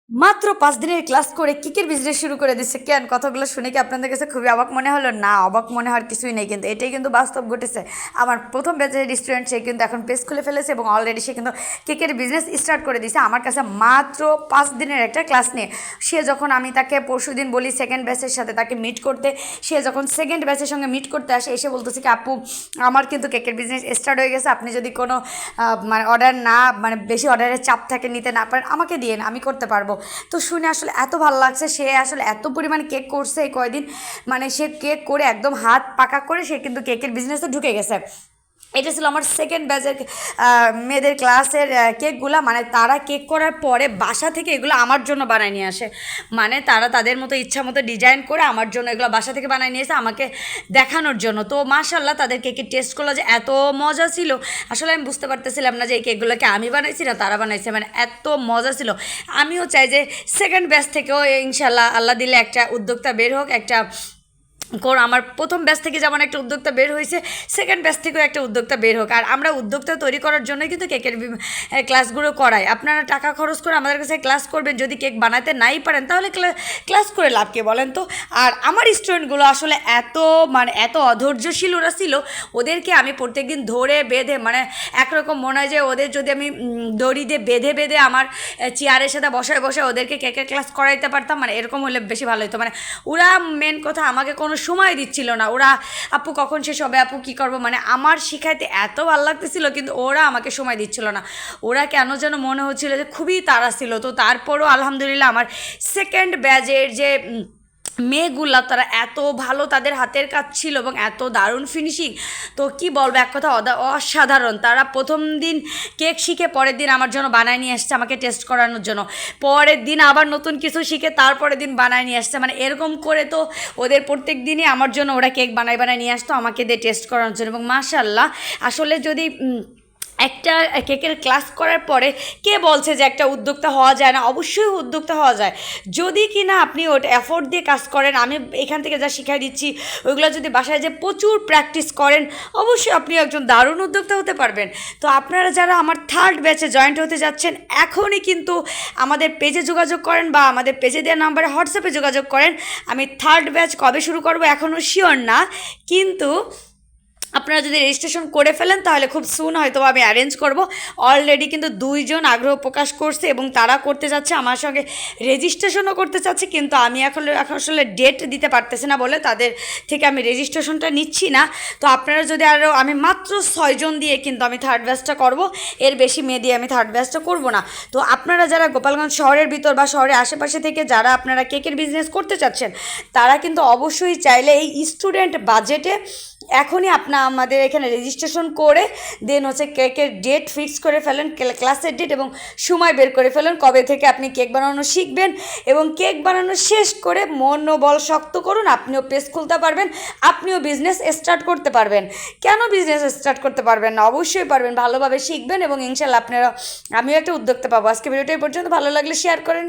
মাত্র ৫ দিনের ক্লাস করে কেকের বিজনেস শুরু করে দিচ্ছে। কেন? কথাগুলো শুনে কি আপনাদের কাছে খুবই অবাক মনে হলো? না, অবাক মনে হওয়ার কিছুই নেই, কিন্তু এটাই কিন্তু বাস্তব ঘটেছে। আমার প্রথম ব্যাচের স্টুডেন্ট, সে কিন্তু এখন পেজ খুলে ফেলেছে এবং অলরেডি সে কিন্তু কেকের বিজনেস স্টার্ট করে দিয়েছে আমার কাছে মাত্র ৫ দিনের একটা ক্লাস নিয়ে। সে যখন, আমি তাকে পরশু দিন বলি সেকেন্ড ব্যাচের সাথে তাকে মিট করতে, সে যখন সেকেন্ড ব্যাচের সঙ্গে মিট করতে আসে, এসে বলতেছে কি, আপু আমার কিন্তু কেকের বিজনেস স্টার্ট হয়ে গেছে, আপনি যদি কোনো মানে অর্ডার না, মানে বেশি অর্ডারের চাপ থাকে, নিতে না পারেন, আমাকে দিয়েন, আমি করতে পারবো। তো শুনে আসলে এত ভালো লাগছে, সে আসলে এত পরিমাণে কেক করছে এই কয়দিন, মানে সে কেক করে একদম হাত পাকা করে সে কিন্তু কেকের বিজনেসে ঢুকে গেছে। এটা ছিল আমার সেকেন্ড ব্যাচের মেয়েদের ক্লাসের কেকগুলা। মানে তারা কেক করার পরে বাসা থেকে এগুলো আমার জন্য বানায় নিয়ে আসে, মানে তারা তাদের মতো ইচ্ছা মতো ডিজাইন করে আমার জন্য এগুলো বাসা থেকে বানায় নিয়ে এসে আমাকে দেখানোর জন্য। তো মাশাল্লাহ তাদের কেকের টেস্ট করলো যে এত মজা ছিল, আসলে আমি বুঝতে পারতেছিলাম না যে এই কেকগুলোকে আমি বানাইছি না তারা বানাইছে, মানে এত মজা ছিল। আমিও চাই যে সেকেন্ড ব্যাচ থেকেও ইনশাল্লাহ আল্লাহ দিলে একটা উদ্যোক্তা বের হোক, একটা আমার প্রথম ব্যাচ থেকে যেমন একটা উদ্যোক্তা বের হয়েছে, সেকেন্ড ব্যাচ থেকেও একটা উদ্যোক্তা বের হোক। আর আমরা উদ্যোক্তা তৈরি করার জন্যই কিন্তু কেকের ক্লাসগুলো করাই। আপনারা টাকা খরচ করে আমাদের কাছে ক্লাস করবেন, যদি কেক বানাতে নাই পারেন তাহলে ক্লাস করে লাভ কে বলেন তো? আর আমার স্টুডেন্টগুলো আসলে এত, মানে এত অধৈর্যশীল ওরা ছিল, ওদেরকে আমি প্রত্যেকদিন ধরে বেঁধে, মানে একরকম মনে হয় যে ওদের যদি আমি দড়ি দিয়ে বেঁধে বেঁধে আমার চেয়ারের সাথে বসায় বসায় ওদেরকে কেকের ক্লাস করাইতে পারতাম, মানে এরকম হলে বেশি ভালো হতো। মানে ওরা মেন কথা আমাকে কোনো সময় দিচ্ছিল না, ওরা আপু কখন শেষ হবে, আপু কী করবো, মানে আমার শিখাইতে এত ভালো লাগতেছিল কিন্তু ওরা আমাকে সময় দিচ্ছিল না। ওরা কেন যেন মনে হচ্ছিল যে খুবই তাড়া ছিল। তো তারপরও আলহামদুলিল্লাহ আমার সেকেন্ড ব্যাচের যে মেয়েগুলা, তারা এত ভালো, তাদের হাতের কাজ ছিল এবং এত দারুণ ফিনিশিং, তো কি বলবো, এক কথা অসাধারণ। তারা প্রথম দিন কেক শিখে পরের দিন আমার জন্য বানায় নিয়ে আসছে আমাকে টেস্ট করানোর জন্য, পরের দিন আবার নতুন কিছু শিখে তারপরের দিন বানায় নিয়ে আসছে, মানে এরকম করে তো ওদের প্রত্যেক দিনই আমার জন্য ওরা কেক বানায় নিয়ে আসতো আমাকে দিয়ে টেস্ট করানোর জন্য। এবং মাশাল্লাহ আসলে যদি একটা কেকের ক্লাস করার পরে কে বলছে যে একটা উদ্যোক্তা হওয়া যায় না? অবশ্যই উদ্যোক্তা হওয়া যায়, যদি কি না আপনি ওটা এফোর্ট দিয়ে কাজ করেন। আমি এখান থেকে যা শিখাই দিচ্ছি ওইগুলো যদি বাসায় যে প্রচুর প্র্যাকটিস করেন, অবশ্যই আপনি একজন দারুণ উদ্যোক্তা হতে পারবেন। তো আপনারা যারা আমার থার্ড ব্যাচে জয়েন্ট হতে যাচ্ছেন, এখনই কিন্তু আমাদের পেজে যোগাযোগ করেন বা আমাদের পেজে দেওয়া নাম্বারে হোয়াটসঅ্যাপে যোগাযোগ করেন। আমি থার্ড ব্যাচ কবে শুরু করব এখনও শিওর না, কিন্তু আপনারা যদি রেজিস্ট্রেশন করে ফেলেন তাহলে খুব সুন হয়তো আমি অ্যারেঞ্জ করব। অলরেডি কিন্তু 2 জন আগ্রহ প্রকাশ করছে এবং তারা করতে যাচ্ছে আমার সঙ্গে, রেজিস্ট্রেশনও করতে চাচ্ছে, কিন্তু আমি এখন আসলে ডেট দিতে পারতেছি না বলে তাদের থেকে আমি রেজিস্ট্রেশনটা নিচ্ছি না। তো আপনারা যদি আরও, আমি মাত্র 6 জন দিয়ে কিন্তু আমি থার্ড ব্যাচটা করব, এর বেশি মেয়ে দিয়ে আমি থার্ড ব্যাচটা করব না। তো আপনারা যারা গোপালগঞ্জ শহরের ভিতর বা শহরের আশেপাশে থেকে যারা আপনারা কেকের বিজনেস করতে চাচ্ছেন, তারা কিন্তু অবশ্যই চাইলে এই স্টুডেন্ট বাজেটে এখনই আমাদের এখানে রেজিস্ট্রেশন করে দেন হচ্ছে কেকের ডেট ফিক্স করে ফেলেন, ক্লাসের ডেট এবং সময় বের করে ফেলেন কবে থেকে আপনি কেক বানানো শিখবেন, এবং কেক বানানো শেষ করে মনোবল শক্ত করুন, আপনিও পেজ খুলতে পারবেন, আপনিও বিজনেস স্টার্ট করতে পারবেন। কেন বিজনেস স্টার্ট করতে পারবেন না? অবশ্যই পারবেন, ভালোভাবে শিখবেন এবং ইনশাল্লাহ আপনারা, আমিও একটা উদ্যোক্তা পাবো। আজকে ভিডিওটা এই পর্যন্ত, ভালো লাগলে শেয়ার করেন।